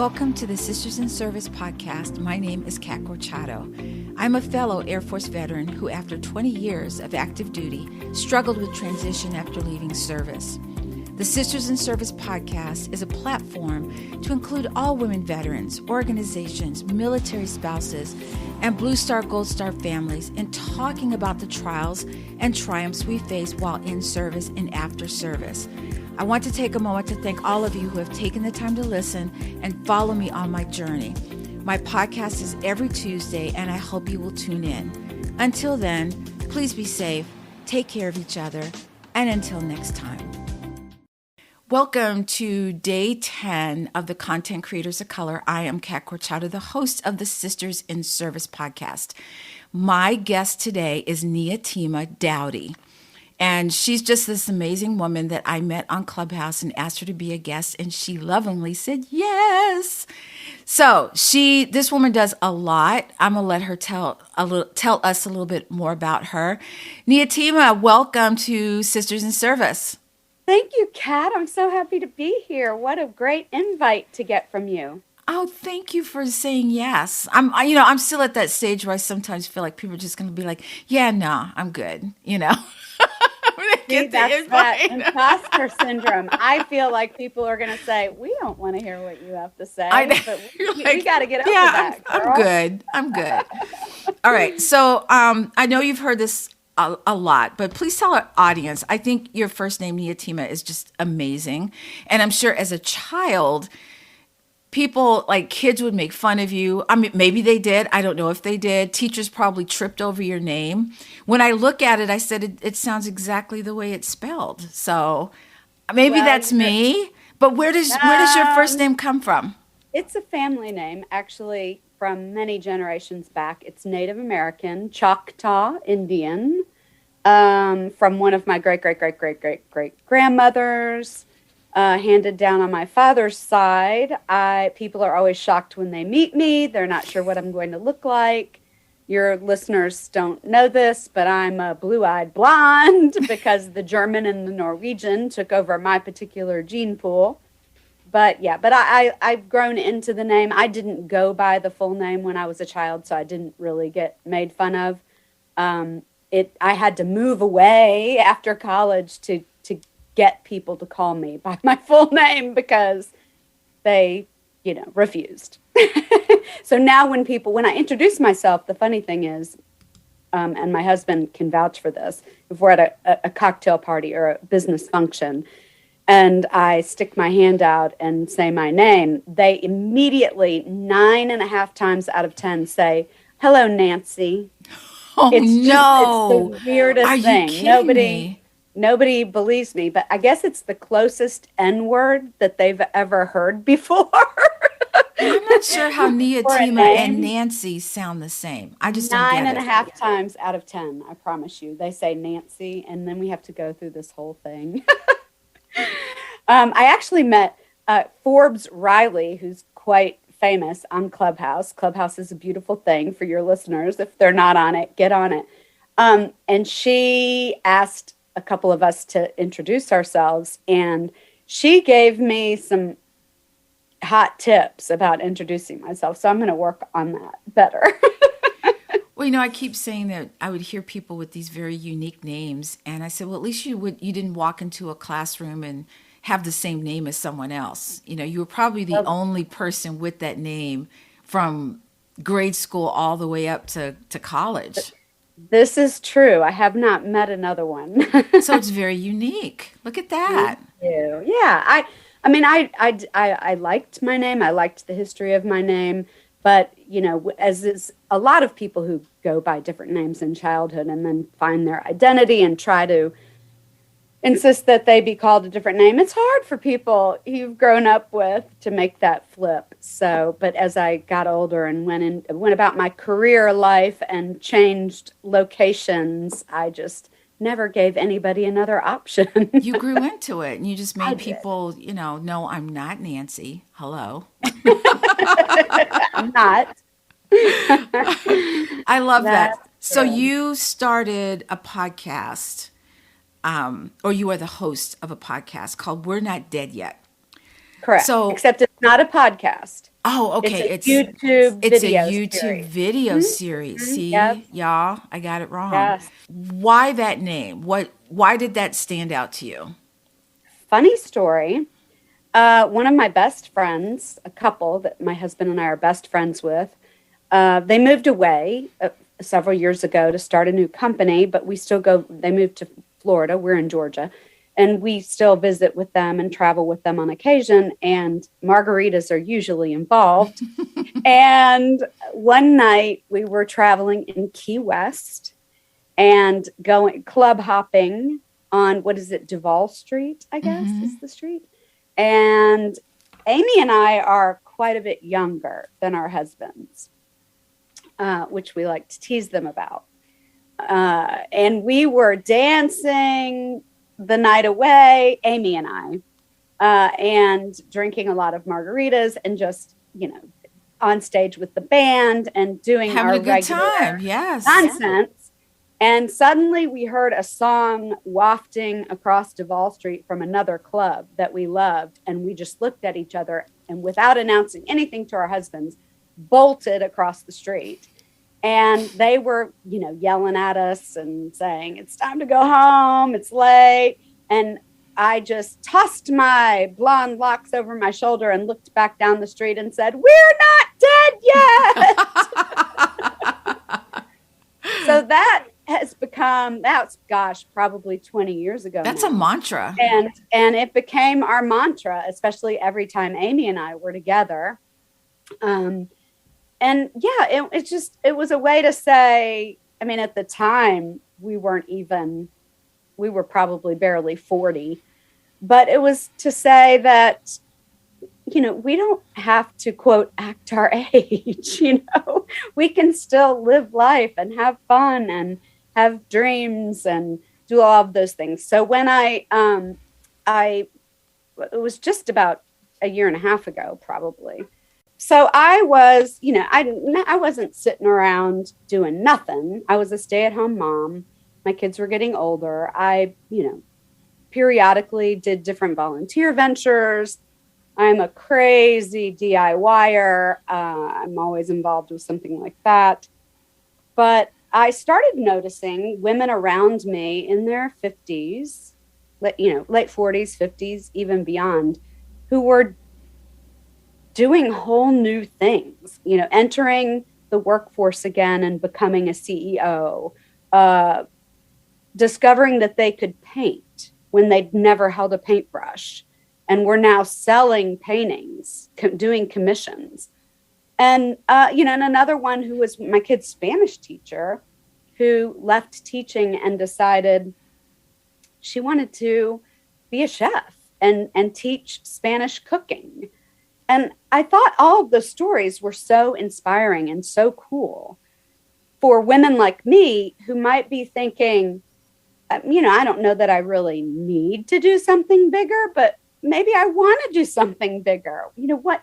Welcome to the Sisters in Service podcast. My name is Kat Gorchado. I'm a fellow Air Force veteran who, after 20 years of active duty, struggled with transition after leaving service. The Sisters in Service podcast is a platform to include all women veterans, organizations, military spouses, and Blue Star Gold Star families in talking about the trials and triumphs we face while in service and after service. I want to take a moment to thank all of you who have taken the time to listen and follow me on my journey. My podcast is every Tuesday, and I hope you will tune in. Until then, please be safe, take care of each other, and until next time. Welcome to day 10 of the Content Creators of Color. I am Kat Gorchado, the host of the Sisters in Service podcast. My guest today is Neehatima Dowdy. And she's just this amazing woman that I met on Clubhouse and asked her to be a guest, and she lovingly said yes. So this woman does a lot. I'm gonna let her tell us a little bit more about her. Neehatima, welcome to Sisters in Service. Thank you, Kat. I'm so happy to be here. What a great invite to get from you. Oh, thank you for saying yes. I'm still at that stage where I sometimes feel like people are just gonna be like, yeah, no, I'm good, See, that's that imposter syndrome. I feel like people are going to say, we don't want to hear what you have to say, but we got to get over that. I'm good. All right. So I know you've heard this a lot, but please tell our audience, I think your first name, Neehatima, is just amazing. And I'm sure as a child, people, like kids, would make fun of you. I mean, maybe they did. I don't know if they did. Teachers probably tripped over your name. When I look at it, I said, it sounds exactly the way it's spelled. So maybe that's me. But where does your first name come from? It's a family name, actually, from many generations back. It's Native American, Choctaw Indian, from one of my great-great-great-great-great-grandmothers. Handed down on my father's side. People are always shocked when they meet me. They're not sure what I'm going to look like. Your listeners don't know this, but I'm a blue-eyed blonde because the German and the Norwegian took over my particular gene pool. But I've grown into the name. I didn't go by the full name when I was a child, so I didn't really get made fun of. I had to move away after college to get people to call me by my full name because they, refused. So now when I introduce myself, the funny thing is, and my husband can vouch for this, if we're at a cocktail party or a business function, and I stick my hand out and say my name, they immediately 9.5 times out of 10 say, "Hello, Nancy." Oh, it's no. It's the weirdest Are you thing. kidding me? Nobody believes me, but I guess it's the closest N-word that they've ever heard before. I'm not sure how Neehatima and Nancy sound the same. I just don't get it. 9.5 times out of 10, I promise you. They say Nancy, and then we have to go through this whole thing. I actually met Forbes Riley, who's quite famous on Clubhouse. Clubhouse is a beautiful thing for your listeners. If they're not on it, get on it. And she asked a couple of us to introduce ourselves, and she gave me some hot tips about introducing myself. So I'm going to work on that better. Well, I keep saying that I would hear people with these very unique names, and I said, well, at least you didn't walk into a classroom and have the same name as someone else. You were probably the only person with that name from grade school all the way up to college. This is true. I have not met another one. So it's very unique. Look at that. Thank you. Yeah. I liked my name. I liked the history of my name. But, as is a lot of people who go by different names in childhood and then find their identity and try to insist that they be called a different name, it's hard for people you've grown up with to make that flip. So, but as I got older and went about my career life and changed locations, I just never gave anybody another option. You grew into it and you just made people, no, I'm not Nancy. Hello. I'm not. I love that. So you started a podcast, or you are the host of a podcast called We're Not Dead Yet. Correct. So, Except it's not a podcast. oh, okay. It's a YouTube It's a video YouTube series. video series. Mm-hmm. Yep. See, y'all, I got it wrong. Yes. Why that name? Why did that stand out to you? Funny story. One of my best friends, a couple that my husband and I are best friends with, they moved away several years ago to start a new company, but we still go. They moved to Florida. We're in Georgia. And we still visit with them and travel with them on occasion. And margaritas are usually involved. And one night we were traveling in Key West and going club hopping on, what is it, Duval Street, I guess is the street. And Amy and I are quite a bit younger than our husbands, which we like to tease them about. And we were dancing the night away, Amy and I, and drinking a lot of margaritas and just, on stage with the band and doing having our a good regular time. Yes. nonsense. And suddenly we heard a song wafting across Duval Street from another club that we loved. And we just looked at each other and without announcing anything to our husbands, bolted across the street. And they were, yelling at us and saying, it's time to go home. It's late. And I just tossed my blonde locks over my shoulder and looked back down the street and said, we're not dead yet. So that has become, probably 20 years ago. That's now. a mantra. And it became our mantra, especially every time Amy and I were together. And yeah, it was a way to say, I mean, at the time we were probably barely 40, but it was to say that, we don't have to quote act our age, we can still live life and have fun and have dreams and do all of those things. So when it was just about a year and a half ago, probably. So I was, I wasn't sitting around doing nothing. I was a stay-at-home mom. My kids were getting older. I, periodically did different volunteer ventures. I'm a crazy DIYer. I'm always involved with something like that. But I started noticing women around me in their 50s, late 40s, 50s, even beyond, who were doing whole new things, entering the workforce again and becoming a CEO, discovering that they could paint when they'd never held a paintbrush and were now selling paintings, doing commissions. And, and another one who was my kid's Spanish teacher who left teaching and decided she wanted to be a chef and teach Spanish cooking. And I thought all of the stories were so inspiring and so cool for women like me who might be thinking, I don't know that I really need to do something bigger, but maybe I want to do something bigger. What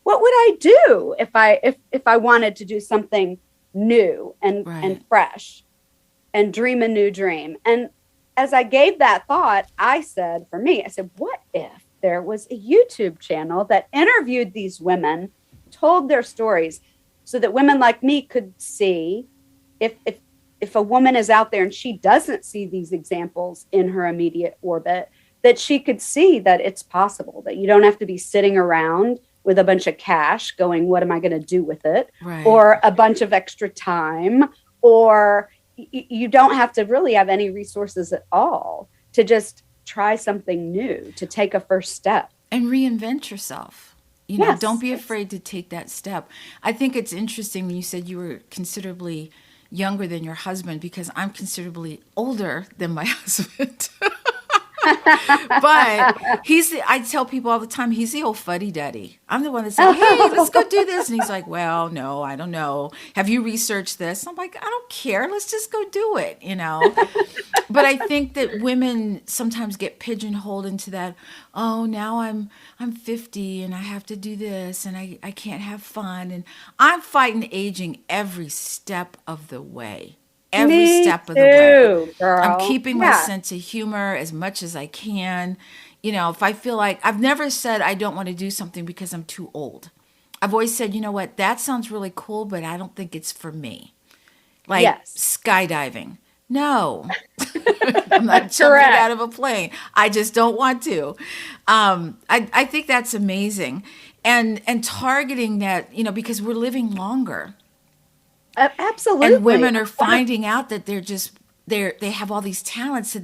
would I do if I wanted to do something new and fresh and dream a new dream? And as I gave that thought, I said, what if there was a YouTube channel that interviewed these women, told their stories so that women like me could see if a woman is out there and she doesn't see these examples in her immediate orbit, that she could see that it's possible, that you don't have to be sitting around with a bunch of cash going, what am I going to do with it? Right. Or a bunch of extra time, or you don't have to really have any resources at all to just try something new, to take a first step. And reinvent yourself. Yes. Don't be afraid to take that step. I think it's interesting when you said you were considerably younger than your husband, because I'm considerably older than my husband. But I tell people all the time, he's the old fuddy-duddy. I'm the one that said, hey, let's go do this. And he's like, well, no, I don't know. Have you researched this? I'm like, I don't care. Let's just go do it, But I think that women sometimes get pigeonholed into that, oh, now I'm 50 and I have to do this and I can't have fun. And I'm fighting aging every step of the way. Every step of the way. Girl. I'm keeping my sense of humor as much as I can. if I feel like, I've never said I don't want to do something because I'm too old. I've always said, you know what, that sounds really cool, but I don't think it's for me. Like Yes. skydiving. No, I'm not jumping Correct. out of a plane. I just don't want to. I think that's amazing. And targeting that, because we're living longer. Absolutely. And women are finding out that they have all these talents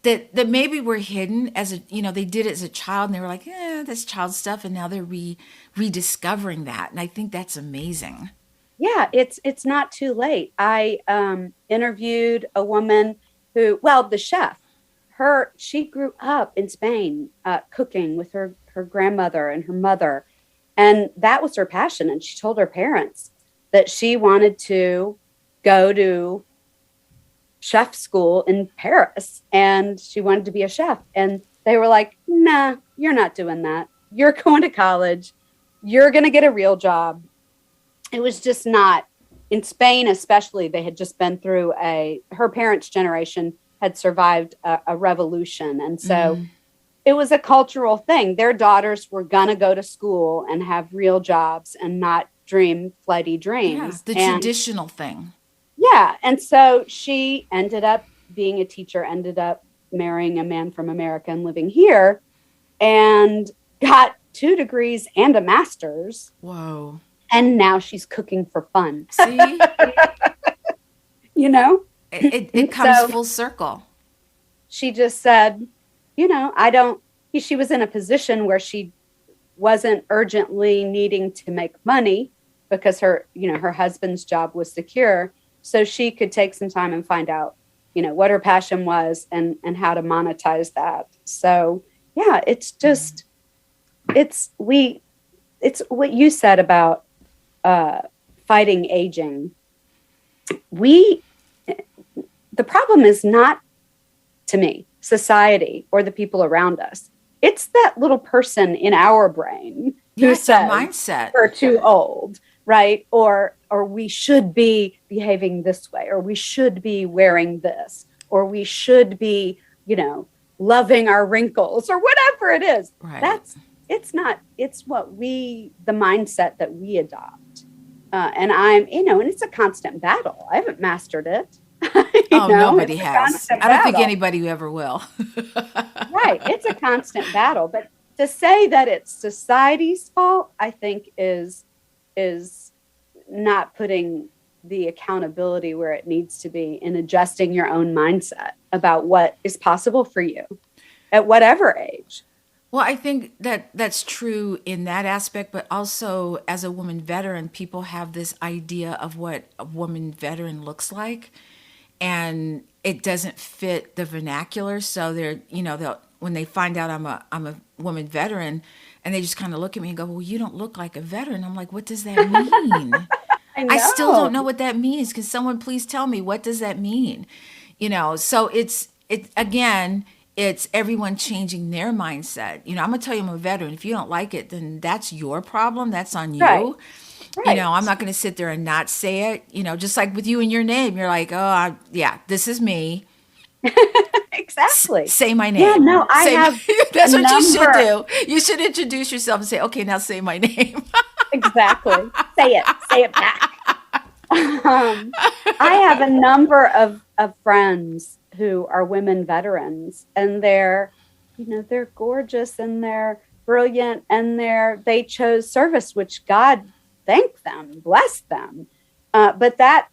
that maybe were hidden they did it as a child and they were like, that's child stuff. And now they're rediscovering that. And I think that's amazing. Yeah, it's not too late. I interviewed a woman the chef, she grew up in Spain cooking with her grandmother and her mother. And that was her passion. And she told her parents that she wanted to go to chef school in Paris and she wanted to be a chef. And they were like, nah, you're not doing that. You're going to college. You're going to get a real job. It was just not, in Spain especially, they had just been through her parents' generation had survived a revolution. And so it was a cultural thing. Their daughters were going to go to school and have real jobs and not dream flighty dreams. Yeah, the traditional thing. Yeah. And so she ended up being a teacher, ended up marrying a man from America and living here, and got 2 degrees and a master's. Whoa. And now she's cooking for fun. See? It comes full circle. She just said, she was in a position where she wasn't urgently needing to make money because her husband's job was secure. So she could take some time and find out, what her passion was and how to monetize that. So yeah, it's just, it's what you said about fighting aging. The problem is not, to me, society or the people around us. It's that little person in our brain who says mindset. We're too old, right? Or we should be behaving this way, or we should be wearing this, or we should be, loving our wrinkles, or whatever it is. Right. It's the mindset that we adopt. And I'm, and it's a constant battle. I haven't mastered it. Nobody has. I don't think anybody ever will. Right. It's a constant battle. But to say that it's society's fault, I think is not putting the accountability where it needs to be in adjusting your own mindset about what is possible for you at whatever age. Well, I think that's true in that aspect, but also as a woman veteran, people have this idea of what a woman veteran looks like, and it doesn't fit the vernacular. So they're, when they find out I'm a woman veteran, and they just kind of look at me and go, "Well, you don't look like a veteran." I'm like, "What does that mean?" I still don't know what that means. Can someone please tell me, what does that mean? So it's everyone changing their mindset. I'm going to tell you I'm a veteran. If you don't like it, then that's your problem. That's on you. Right. I'm not going to sit there and not say it. Just like with you and your name, you're like, oh, this is me. Exactly. Say my name. Yeah, no, I have. That's what you should do. You should introduce yourself and say, okay, now say my name. Exactly. Say it back. I have a number of friends who are women veterans, and they're gorgeous and they're brilliant and they chose service, which God thank them, bless them. But that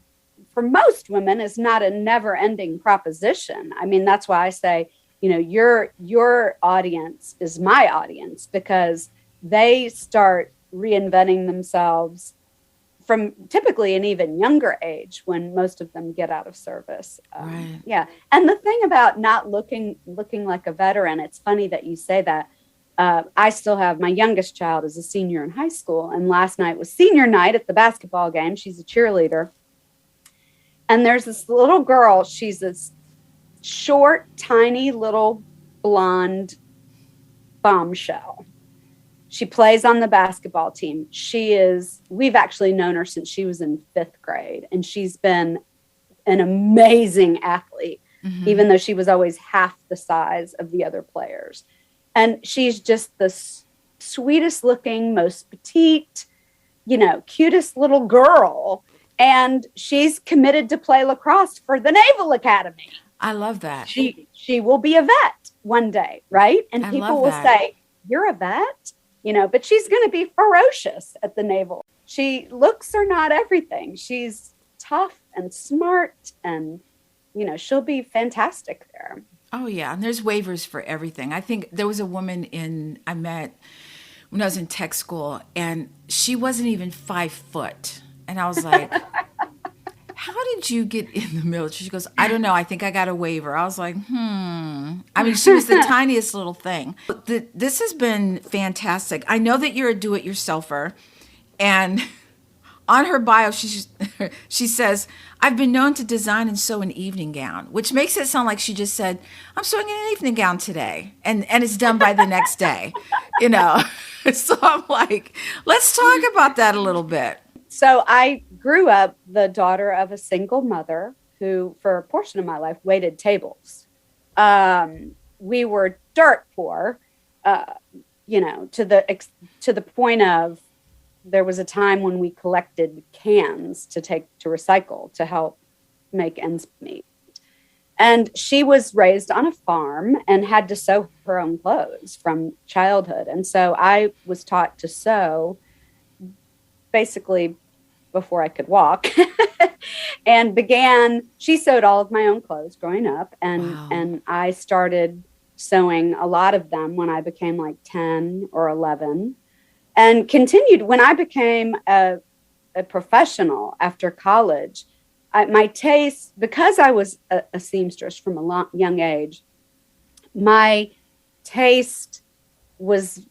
for most women is not a never ending proposition. I mean, that's why I say, your audience is my audience, because they start reinventing themselves from typically an even younger age when most of them get out of service. Right. Yeah. And the thing about not looking like a veteran, it's funny that you say that. I still have, my youngest child is a senior in high school. And last night was senior night at the basketball game. She's a cheerleader. And there's this little girl. She's this short, tiny little blonde bombshell. She plays on the basketball team. We've actually known her since she was in 5th grade, and she's been an amazing athlete, even though she was always half the size of the other players. And she's just the sweetest looking, most petite, cutest little girl. And she's committed to play lacrosse for the Naval Academy. I love that. She will be a vet one day, right? And people will say, "You're a vet?" But she's going to be ferocious at the Naval. Looks are not everything. She's tough and smart, and she'll be fantastic there. Oh yeah, and there's waivers for everything. I think there was a woman I met when I was in tech school, and she wasn't even 5 foot, and I was like, how did you get in the military? She goes, I don't know. I think I got a waiver. I was like, I mean, she was the tiniest little thing. This has been fantastic. I know that you're a do-it-yourselfer. And on her bio, she says, I've been known to design and sew an evening gown, which makes it sound like she just said, I'm sewing an evening gown today. And it's done by the next day, So I'm like, let's talk about that a little bit. So I grew up the daughter of a single mother who, for a portion of my life, waited tables. We were dirt poor, to the point of there was a time when we collected cans to take to recycle to help make ends meet. And she was raised on a farm and had to sew her own clothes from childhood. And so I was taught to sew basically before I could walk and she sewed all of my own clothes growing up. And I started sewing a lot of them when I became like 10 or 11 and continued when I became a professional after college. My taste, because I was a seamstress from a young age, my taste was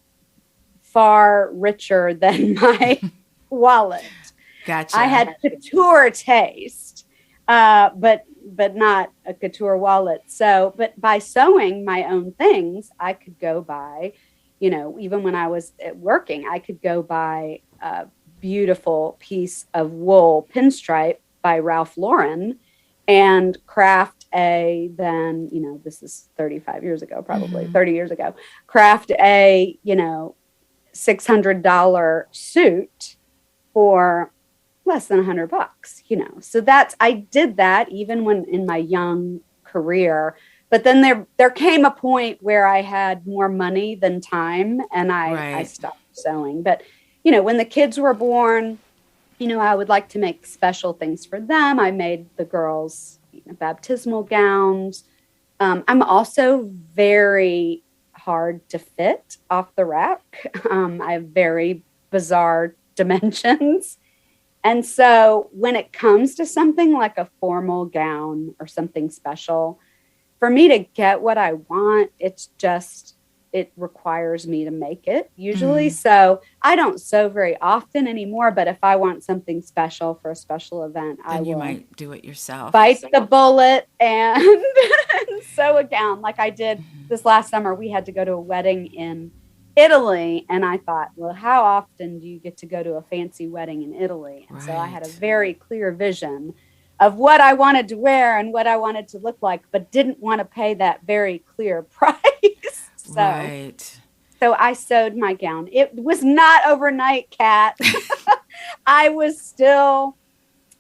far richer than my wallet. Gotcha. I had couture taste, but not a couture wallet. So, but by sewing my own things, I could go buy, even when I was working, I could go buy a beautiful piece of wool pinstripe by Ralph Lauren and craft this is 35 years ago, probably 30 years ago, craft a, $600 suit for less than $100, So I did that even when in my young career, but then there came a point where I had more money than time and I stopped sewing. But, when the kids were born, I would like to make special things for them. I made the girls baptismal gowns. I'm also very hard to fit off the rack. I have very bizarre dimensions. And so when it comes to something like a formal gown or something special, for me to get what I want, it requires me to make it usually. So I don't sew very often anymore, but if I want something special for a special event, you might do it yourself. Bite the bullet and sew a gown like I did this last summer. We had to go to a wedding in Italy. And I thought, well, how often do you get to go to a fancy wedding in Italy? And so I had a very clear vision of what I wanted to wear and what I wanted to look like, but didn't want to pay that very clear price. So I sewed my gown. It was not overnight, Kat. I was still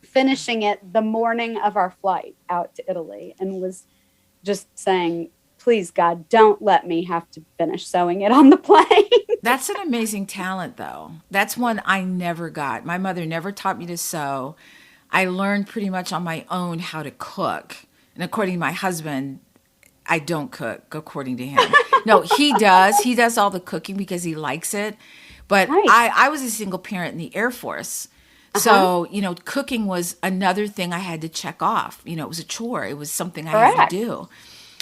finishing it the morning of our flight out to Italy and was just saying, please, God, don't let me have to finish sewing it on the plane. That's an amazing talent, though. That's one I never got. My mother never taught me to sew. I learned pretty much on my own how to cook. And according to my husband, I don't cook, according to him. No, he does. He does all the cooking because he likes it. But nice. I was a single parent in the Air Force. So, cooking was another thing I had to check off. It was a chore. It was something I had to do.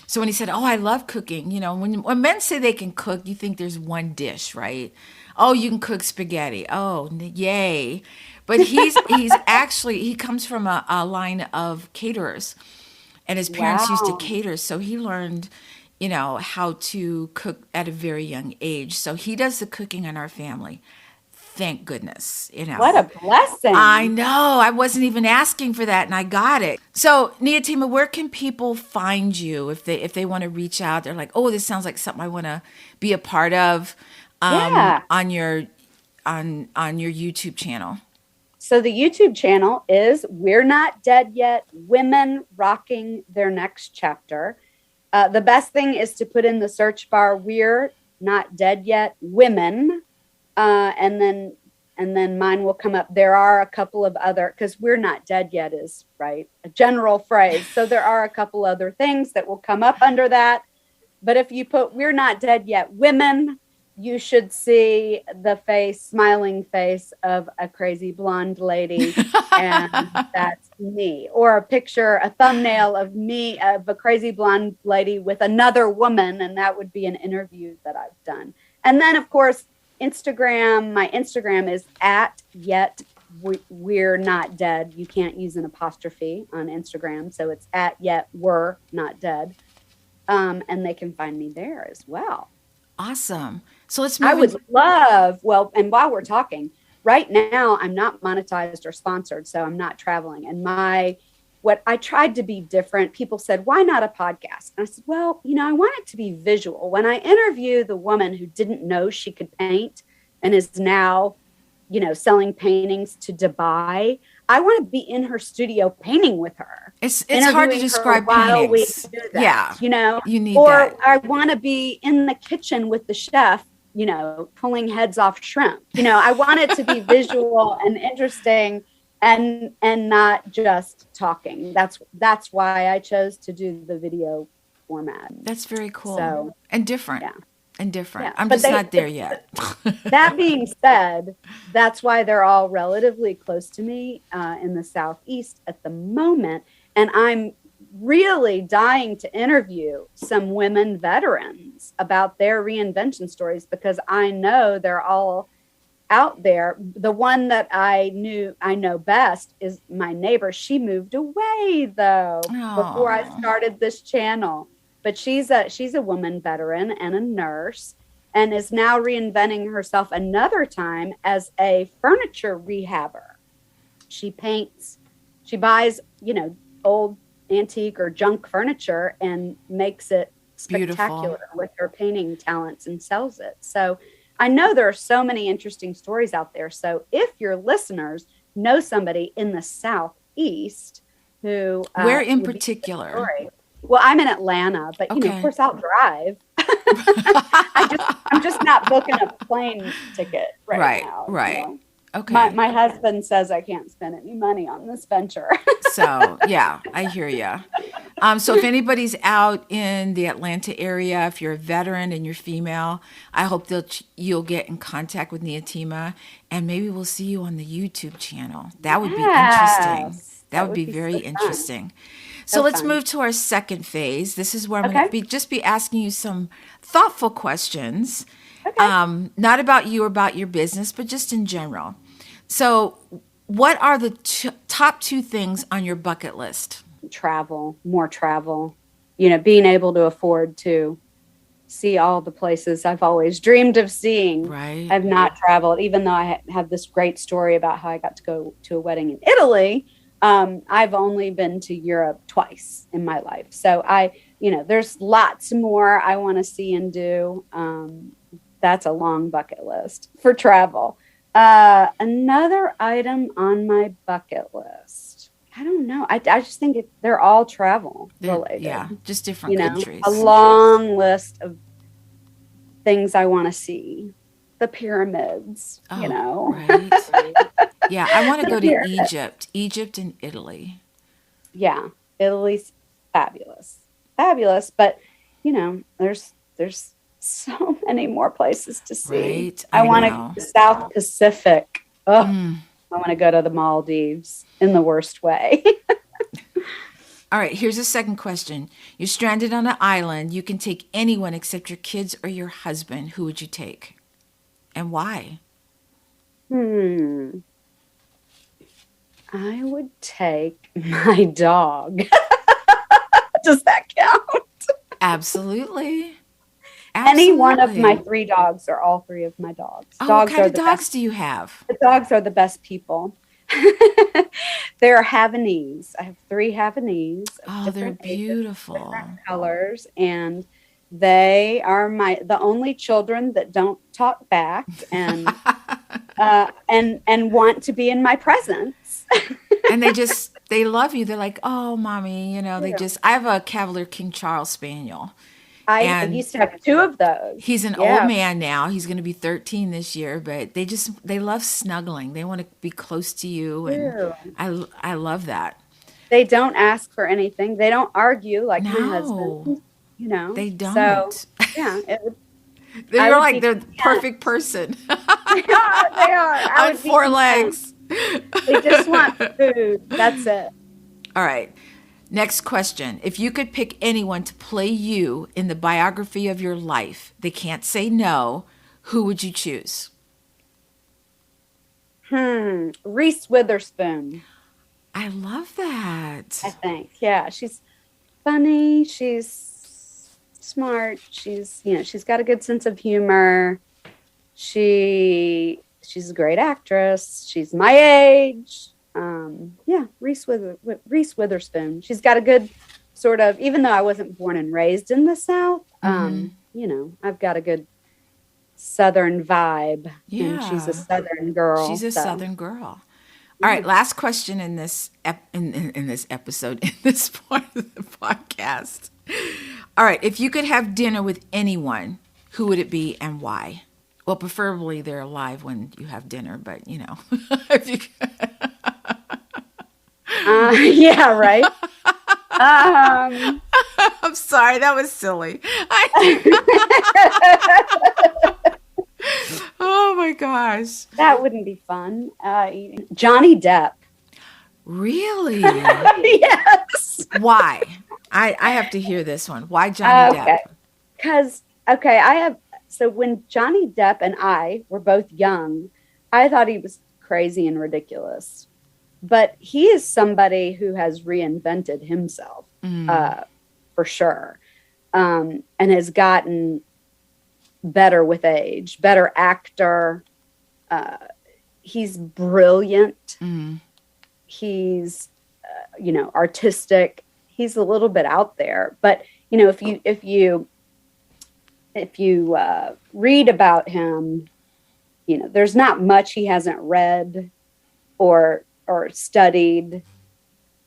So when he said, oh, I love cooking, when men say they can cook, you think there's one dish, right? Oh, you can cook spaghetti. Oh, yay. But he comes from a line of caterers. And his parents used to cater, so he learned, how to cook at a very young age. So he does the cooking in our family. thank goodness, you know. What a blessing. I know. I wasn't even asking for that, and I got it. So, Neehatima, where can people find you if they want to reach out? They're like, oh, this sounds like something I want to be a part of on your YouTube channel. So the YouTube channel is We're Not Dead Yet, Women Rocking Their Next Chapter. The best thing is to put in the search bar, We're Not Dead Yet, Women, and then mine will come up. There are a couple of other, because We're Not Dead Yet is, right, a general phrase. So there are a couple other things that will come up under that. But if you put We're Not Dead Yet, Women, you should see the smiling face of a crazy blonde lady, and that's me. Or a thumbnail of me, of a crazy blonde lady with another woman, and that would be an interview that I've done. And then, of course, Instagram. My Instagram is @YetWe're Not Dead. You can't use an apostrophe on Instagram, so it's @YetWe're Not Dead, and they can find me there as well. Awesome. So let's move. I would love, and while we're talking, right now I'm not monetized or sponsored, so I'm not traveling. And what I tried to be different. People said, why not a podcast? And I said, well, I want it to be visual. When I interview the woman who didn't know she could paint and is now, selling paintings to Dubai, I want to be in her studio painting with her. It's hard to describe paintings. Yeah. You need or that. I want to be in the kitchen with the chef, pulling heads off shrimp. I want it to be visual and interesting and not just talking. That's why I chose to do the video format. That's very cool. So, and different. Yeah. And different. Yeah. I'm just not there yet. That being said, that's why they're all relatively close to me in the Southeast at the moment. And I'm really dying to interview some women veterans about their reinvention stories, because I know they're all out there. The one that I know best is my neighbor. She moved away though before I started this channel. But she's a woman veteran and a nurse, and is now reinventing herself another time as a furniture rehabber. She paints, she buys, old antique or junk furniture and makes it spectacular with her painting talents and sells it. So I know there are so many interesting stories out there. So if your listeners know somebody in the Southeast who where in particular? Well, I'm in Atlanta, but of course I'll drive. I'm just not booking a plane ticket right now. Right. Okay. My husband says I can't spend any money on this venture. So yeah, I hear you. So if anybody's out in the Atlanta area, if you're a veteran and you're female, I hope you'll get in contact with Neehatima, and maybe we'll see you on the YouTube channel. That would be interesting. That would be very interesting. So let's move to our second phase. This is where I'm going to just be asking you some thoughtful questions, not about you or about your business, but just in general. So what are the top two things on your bucket list? Travel, more travel, being able to afford to see all the places I've always dreamed of seeing. Right. I've not traveled, even though I have this great story about how I got to go to a wedding in Italy. I've only been to Europe twice in my life. So there's lots more I want to see and do. That's a long bucket list for travel. Another item on my bucket list. I don't know. I just think they're all travel related. Yeah, just different countries. A long list of things I want to see. The pyramids, Right. Yeah, I want to go to Egypt and Italy. Yeah, Italy's fabulous. But, there's so many more places to see. Right. I want to go to South Pacific. I want to go to the Maldives in the worst way. All right, here's a second question. You're stranded on an island. You can take anyone except your kids or your husband. Who would you take? And why? I would take my dog. Does that count? Absolutely. Any one of my Absolutely. 3 dogs are all 3 of my dogs. Oh, what Dogs kind are of the dogs best. do you have? The dogs are the best people. They're Havanese. I have 3 Havanese of Oh, they're different ages, different beautiful. colors, and they are the only children that don't talk back and want to be in my presence. And they love you. They're like, oh, mommy, I have a Cavalier King Charles Spaniel. I And used to have 2 of those. he's an old Yeah. man now. He's going to be 13 this year, but they love snuggling. They want to be close to you. And Ew. I love that. They don't ask for anything. They don't argue like my No, husband, you know. they So, don't. yeah, I They're would like be the content. perfect person They are. They are. I on would be 4 content. legs. They just want food. That's it. All right. Next question. If you could pick anyone to play you in the biography of your life, they can't say no, who would you choose? Reese Witherspoon, I love that. I think. Yeah, she's funny. She's smart. She's got a good sense of humor. She's a great actress. She's my age. Yeah, Reese Witherspoon. She's got a good sort of, even though I wasn't born and raised in the South, I've got a good Southern vibe, and she's a Yeah. Southern girl. She's a So, Southern girl. All right, last question in this in this episode, in this part of the podcast. All right, if you could have dinner with anyone, who would it be and why? Well, preferably they're alive when you have dinner, but if you yeah, right. Um, I'm sorry, that was silly. Oh my gosh. that wouldn't be fun. Johnny Depp. Really? Yes. Why? I have to hear this one. Why Johnny Okay. Depp? Because, so when Johnny Depp and I were both young, I thought he was crazy and ridiculous. But he is somebody who has reinvented himself, for sure, and has gotten better with age, better actor. He's brilliant. He's, artistic. He's a little bit out there, but if you read about him, there's not much he hasn't read or studied.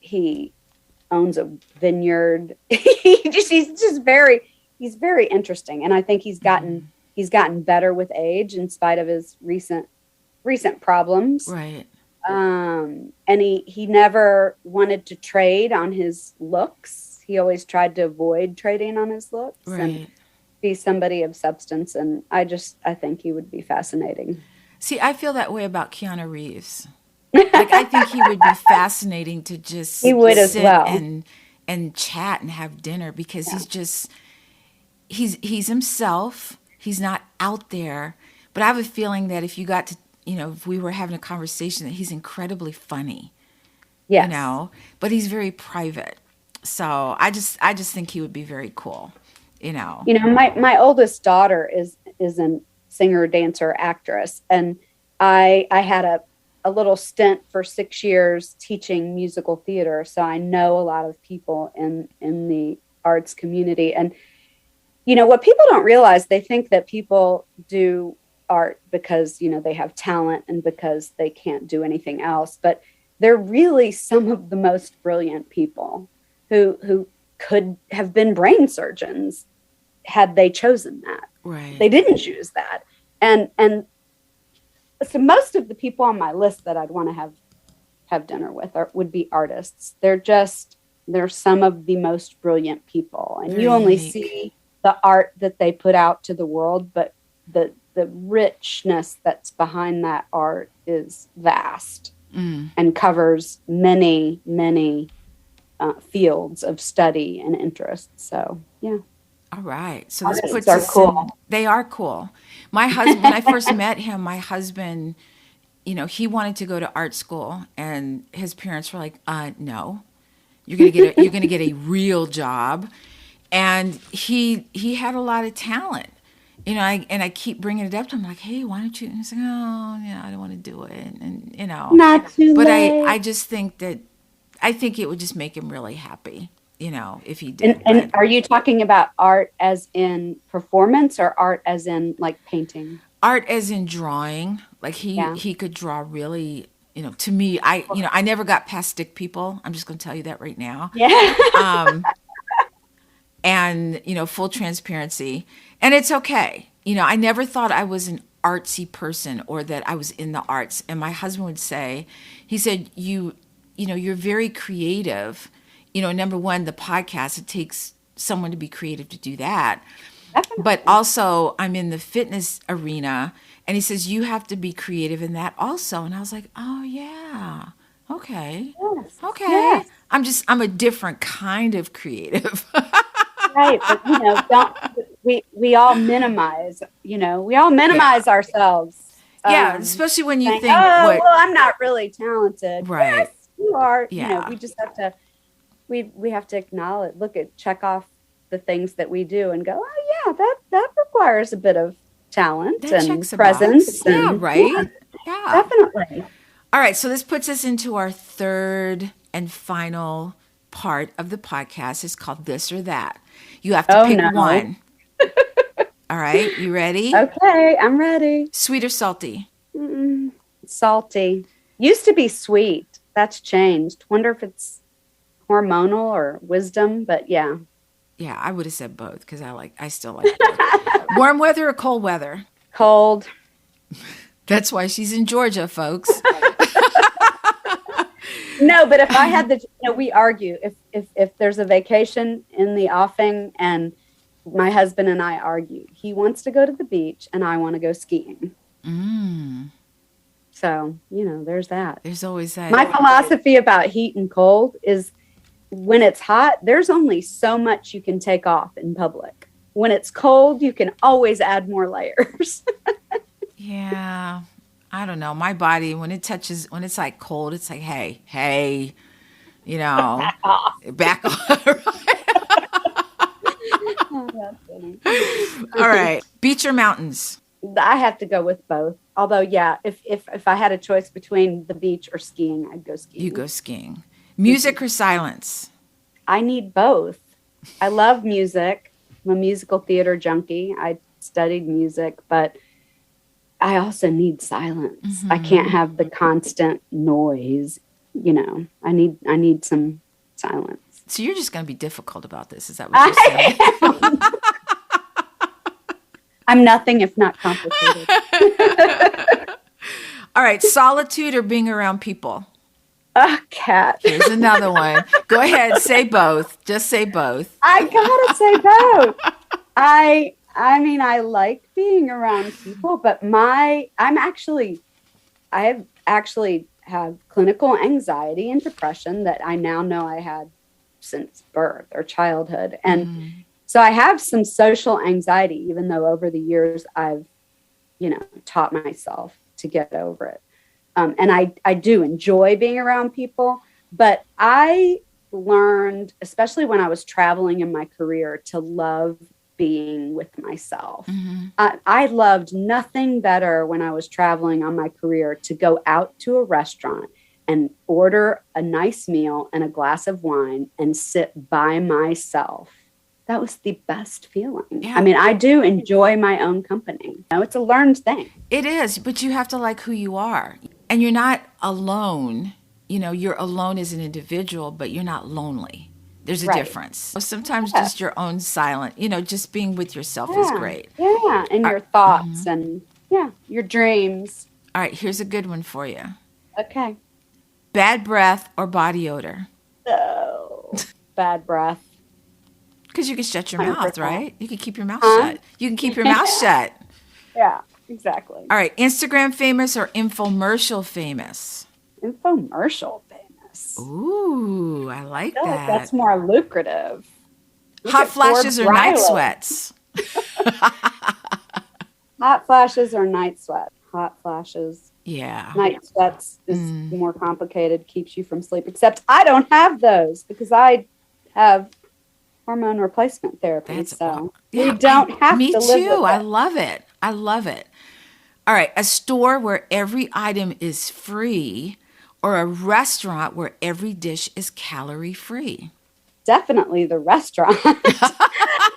He owns a vineyard. He's very interesting, and I think he's gotten better with age in spite of his recent problems. Right. And he never wanted to trade on his looks. He always tried to avoid trading on his looks and be somebody of substance. And I think he would be fascinating. See, I feel that way about Keanu Reeves. Like, I think he would be fascinating to just He would as sit well. and chat and have dinner, because he's himself. He's not out there. But I have a feeling that if you got to, if we were having a conversation, that he's incredibly funny. Yes. But he's very private. So I just think he would be very cool. My oldest daughter is a singer, dancer, actress, and I had a little stint for 6 years teaching musical theater, so I know a lot of people in the arts community. And what people don't realize, they think that people do art because they have talent and because they can't do anything else, but they're really some of the most brilliant people who could have been brain surgeons had they chosen that. Right. They didn't choose that. And so most of the people on my list that I'd want to have dinner with would be artists. They're some of the most brilliant people, and you only see the art that they put out to the world, but the richness that's behind that art is vast and covers many, many fields of study and interest. So, yeah. All right. So this Artists puts are us cool. in. They are cool. My husband, when I first met him, my husband, he wanted to go to art school, and his parents were like, "No, you're gonna get a real job." And he had a lot of talent. You know, I keep bringing it up to him, like, hey, why don't you? And he's like, oh, I don't want to do it. And, Not too but late. I just think it would just make him really happy, if he did. And are you talking about art as in performance or art as in like painting? Art as in drawing. Like he could draw really, to me, I never got past stick people. I'm just going to tell you that right now. Yeah. And, full transparency. And it's okay. I never thought I was an artsy person or that I was in the arts. And my husband would say, he said, you're very creative. Number one, the podcast, it takes someone to be creative to do that. Definitely. But also I'm in the fitness arena. And he says, you have to be creative in that also. And I was like, oh, yeah. Okay. Yes. Okay. Yes. I'm a different kind of creative. Right. But, we all minimize, ourselves. Yeah. Especially when you think, think, well, I'm not really talented. Right. Yes, you are. Yeah. We just have to, we have to acknowledge, check off the things that we do and go, oh yeah, that requires a bit of talent that and presence. Yeah, right. Yeah, definitely. All right. So this puts us into our third and final part of the podcast. It's called This or That. You have to pick one. All right. You ready? Okay. I'm ready. Sweet or salty? Salty. Used to be sweet. That's changed. Wonder if it's hormonal or wisdom, but yeah. Yeah, I would have said both because I still like both. Warm weather or cold weather? Cold. That's why she's in Georgia, folks. No, but if I had we argue if there's a vacation in the offing and my husband and I argue, he wants to go to the beach and I want to go skiing. So, there's that. There's always that. My philosophy about heat and cold is when it's hot, there's only so much you can take off in public. When it's cold, you can always add more layers. Yeah. I don't know. My body, when it's like cold, it's like, hey, back off. Oh, that's funny. All right. Beach or mountains? I have to go with both. Although, yeah, if I had a choice between the beach or skiing, I'd go skiing. You go skiing. Music or silence? I need both. I love music. I'm a musical theater junkie. I studied music, but I also need silence. Mm-hmm. I can't have the constant noise. I need some silence. So you're just going to be difficult about this. Is that what you're saying? I'm nothing if not complicated. All right. Solitude or being around people? Cat. Here's another one. Go ahead. Say both. Just say both. I gotta say both. I mean, I like being around people, but I actually have clinical anxiety and depression that I now know I had since birth or childhood. And so I have some social anxiety, even though over the years I've, taught myself to get over it. And I do enjoy being around people, but I learned, especially when I was traveling in my career, to love being with myself. Mm-hmm. I loved nothing better when I was traveling on my career to go out to a restaurant and order a nice meal and a glass of wine and sit by myself. That was the best feeling. Yeah. I mean, I do enjoy my own company. It's a learned thing. It is, but you have to like who you are. And you're not alone. You're alone as an individual, but you're not lonely. There's a difference. Sometimes just your own silent, just being with yourself is great. Yeah, and your thoughts and your dreams. All right, here's a good one for you. Okay. Bad breath or body odor? Oh, bad breath. Because you can shut your mouth, right? You can keep your mouth shut. You can keep your mouth shut. Yeah, exactly. All right, Instagram famous or infomercial famous? Infomercial famous. Ooh, I like that. Like that's more lucrative. Hot flashes or night sweats? Hot flashes or night sweat? Hot flashes. Yeah. Night sweats is more complicated, keeps you from sleep. Except I don't have those because I have hormone replacement therapy. That's So yeah, we don't have me to live too. with it. I love it. I love it. All right, a store where every item is free, or a restaurant where every dish is calorie free? Definitely the restaurant.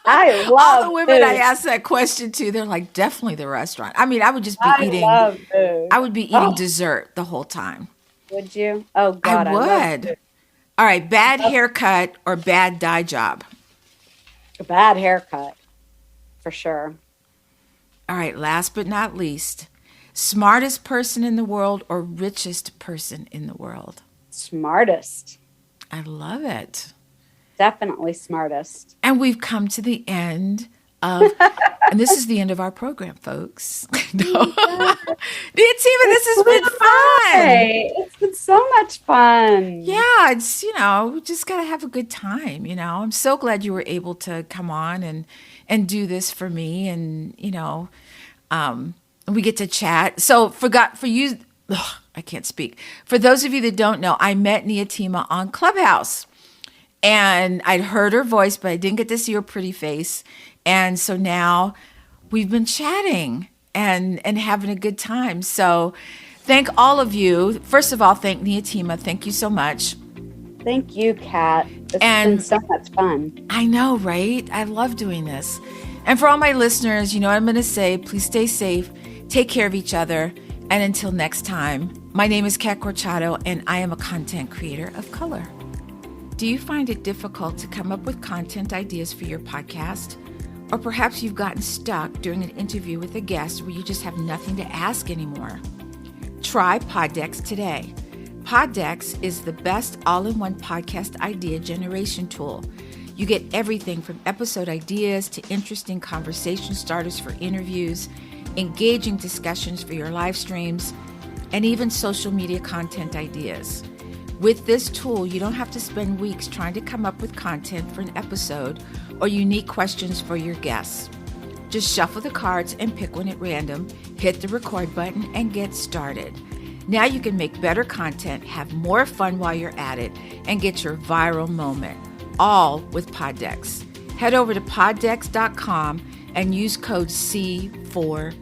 I All love the women food. I asked that question to, they're like, definitely the restaurant. I mean, I would just be I eating. love food. I would be eating Oh, dessert the whole time. would you? Oh I God, I love would. food. All right, bad haircut or bad dye job? A bad haircut, for sure. All right, last but not least, smartest person in the world or richest person in the world? Smartest. I love it. Definitely smartest. And we've come to the end of, and this is the end of our program, folks. No. Neehatima, this has been fun. Hey, it's been so much fun. Yeah, it's, we just got to have a good time, I'm so glad you were able to come on and do this for me. And, we get to chat. So for you, I can't speak. For those of you that don't know, I met Neehatima on Clubhouse. And I'd heard her voice, but I didn't get to see her pretty face. And so now we've been chatting and having a good time. So thank all of you. First of all, thank Neehatima. Thank you so much. Thank you, Kat. It's been so much fun. I know, right? I love doing this. And for all my listeners, you know what I'm going to say. Please stay safe. Take care of each other. And until next time, my name is Kat Corchado, and I am a content creator of color. Do you find it difficult to come up with content ideas for your podcast? Or perhaps you've gotten stuck during an interview with a guest where you just have nothing to ask anymore? Try Poddex today. Poddex is the best all-in-one podcast idea generation tool. You get everything from episode ideas to interesting conversation starters for interviews, engaging discussions for your live streams, and even social media content ideas. With this tool, you don't have to spend weeks trying to come up with content for an episode or unique questions for your guests. Just shuffle the cards and pick one at random, hit the record button, and get started. Now you can make better content, have more fun while you're at it, and get your viral moment, all with Poddex. Head over to poddex.com and use code C4C.